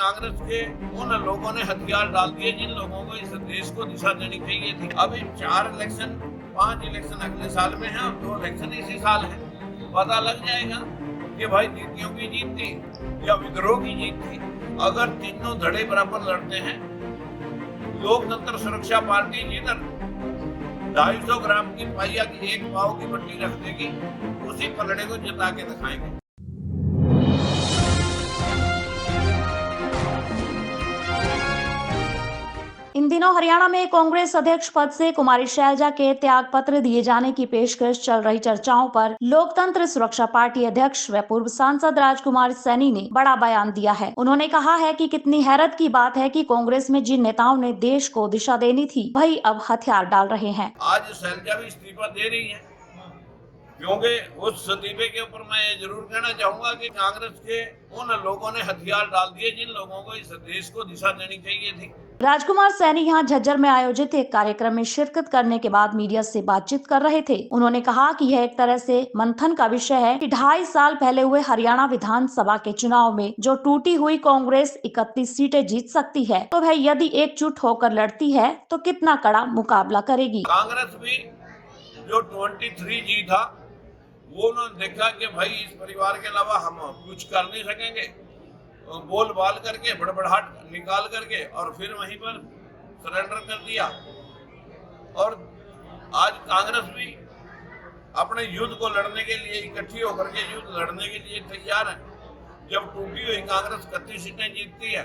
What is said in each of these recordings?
कांग्रेस के उन लोगों ने हथियार डाल दिए जिन लोगों को इस देश को दिशा देनी चाहिए थी। अभी 5 इलेक्शन अगले साल में है और 2 इलेक्शन इसी साल है। पता लग जाएगा कि भाई नीतियों की जीत थी या विद्रोह की जीत थी। अगर तीनों धड़े बराबर लड़ते हैं, लोकतंत्र सुरक्षा पार्टी जिधर 250 ग्राम की पाइया की 1 पाव की बट्टी रख देगी, उसी पलड़े को जिता के दिखाएंगे। इन दिनों हरियाणा में कांग्रेस अध्यक्ष पद से कुमारी शैलजा के त्याग पत्र दिए जाने की पेशकश चल रही चर्चाओं पर लोकतंत्र सुरक्षा पार्टी अध्यक्ष व पूर्व सांसद राजकुमार सैनी ने बड़ा बयान दिया है। उन्होंने कहा है कि कितनी हैरत की बात है कि कांग्रेस में जिन नेताओं ने देश को दिशा देनी थी, वही अब हथियार डाल रहे हैं। आज शैलजा भी इस्तीफा दे रही है, क्योंकि उस इस्तीफे के ऊपर मैं ये जरूर कहना चाहूंगा कि कांग्रेस के उन लोगों ने हथियार डाल दिए जिन लोगों को इस देश को दिशा देनी चाहिए थी। राजकुमार सैनी यहां झज्जर में आयोजित एक कार्यक्रम में शिरकत करने के बाद मीडिया से बातचीत कर रहे थे। उन्होंने कहा कि यह एक तरह से मंथन का विषय है कि 2.5 साल पहले हुए हरियाणा विधानसभा के चुनाव में जो टूटी हुई कांग्रेस 31 सीटें जीत सकती है, तो वह यदि एकजुट होकर लड़ती है तो कितना कड़ा मुकाबला करेगी। कांग्रेस भी जो 23 जीता, वो उन्होंने देखा कि भाई इस परिवार के अलावा हम कुछ कर नहीं सकेंगे, बोल बाल करके बड़बड़ाहट निकाल करके और फिर वहीं पर सरेंडर कर दिया। और आज कांग्रेस भी अपने युद्ध को लड़ने के लिए इकट्ठी होकर के युद्ध लड़ने के लिए तैयार है। जब टूटी हुई कांग्रेस 31 सीटें जीतती है,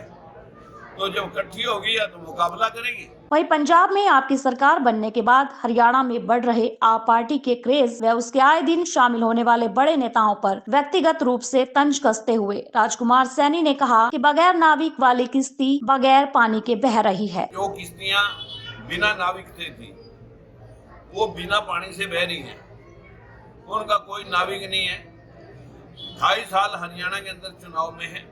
तो जब इकट्ठी होगी या तो मुकाबला करेगी। वहीं पंजाब में आपकी सरकार बनने के बाद हरियाणा में बढ़ रहे आप पार्टी के क्रेज व उसके आए दिन शामिल होने वाले बड़े नेताओं पर व्यक्तिगत रूप से तंज कसते हुए राजकुमार सैनी ने कहा कि बगैर नाविक वाली किश्ती बगैर पानी के बह रही है। जो किश्तियां बिना नाविक से थी, वो बिना पानी से बह रही हैं, उनका कोई नाविक नहीं है। 2.5 साल हरियाणा के अंदर चुनाव में है।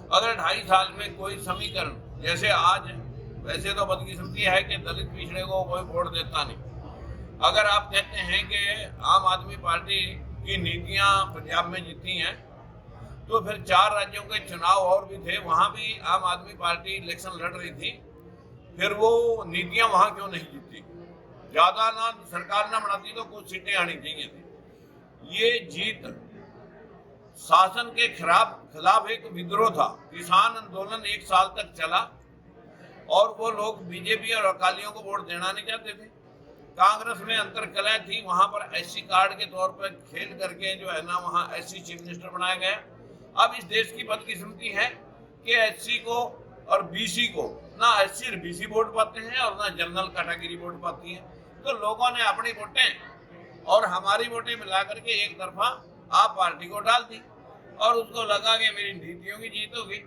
अगर 2.5 साल में कोई समीकरण, जैसे आज वैसे तो बदकिस्मती है कि दलित पिछड़े को कोई वोट देता नहीं। अगर आप कहते हैं कि आम आदमी पार्टी की नीतियां पंजाब में जीती हैं, तो फिर 4 राज्यों के चुनाव और भी थे, वहां भी आम आदमी पार्टी इलेक्शन लड़ रही थी, फिर वो नीतियां वहां क्यों नहीं जीती? ज्यादा ना सरकार ना बनाती तो कुछ सीटें आनी चाहिए थी। ये जीत शासन के खिलाफ एक विद्रोह था। किसान आंदोलन 1 साल तक चला और वो लोग बीजेपी और अकालियों को वोट देना नहीं चाहते थे। कांग्रेस में अंतरकलह थी, वहां पर एससी कार्ड के तौर पर खेल करके जो है ना, वहां एससी चीफ मिनिस्टर बनाया गया। अब इस देश की बदकिस्मती है कि एससी को और बीसी को ना एससी और बीसी वोट पाते हैं और ना जनरल कैटेगरी वोट पाती है। तो लोगों ने अपनी वोटें और हमारी वोटें मिला करके एक तरफा आप पार्टी को डाल दी और उसको लगा कि मेरी नीतियों की जीत होगी।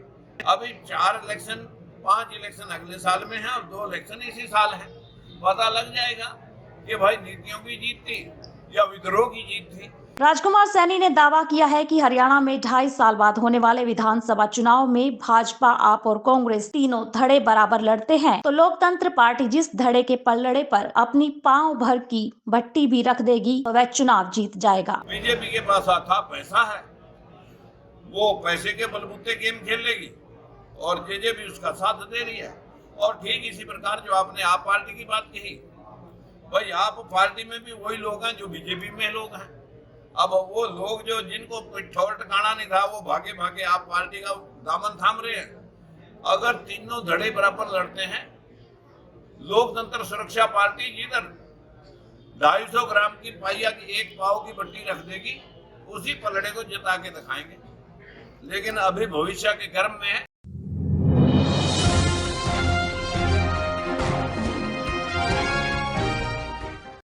अभी 5 इलेक्शन अगले साल में है और 2 इलेक्शन इसी साल है। पता लग जाएगा कि भाई नीतियों की जीत थी या विद्रोह की जीत थी। राजकुमार सैनी ने दावा किया है कि हरियाणा में 2.5 साल बाद होने वाले विधानसभा चुनाव में भाजपा, आप और कांग्रेस तीनों धड़े बराबर लड़ते हैं, तो लोकतंत्र पार्टी जिस धड़े के पलड़े पर अपनी पांव भर की भट्टी भी रख देगी, तो वह चुनाव जीत जाएगा। बीजेपी के पास आता पैसा है, वो पैसे के बलबूते गेम खेल लेगी और जेजेपी उसका साथ दे रही है। और ठीक इसी प्रकार जो आपने आप पार्टी की बात कही, भाई आप पार्टी में भी वही लोग हैं जो बीजेपी में लोग हैं। अब वो लोग जो जिनको ठौर ठिकाना नहीं था, वो भागे भागे आप पार्टी का दामन थाम रहे हैं। अगर तीनों धड़े बराबर लड़ते हैं, लोकतंत्र सुरक्षा पार्टी जिधर 250 ग्राम की पाइया की 1 पाव की बट्टी रख देगी, उसी पलड़े को जिता के दिखाएंगे। लेकिन अभी भविष्य के गर्भ में है,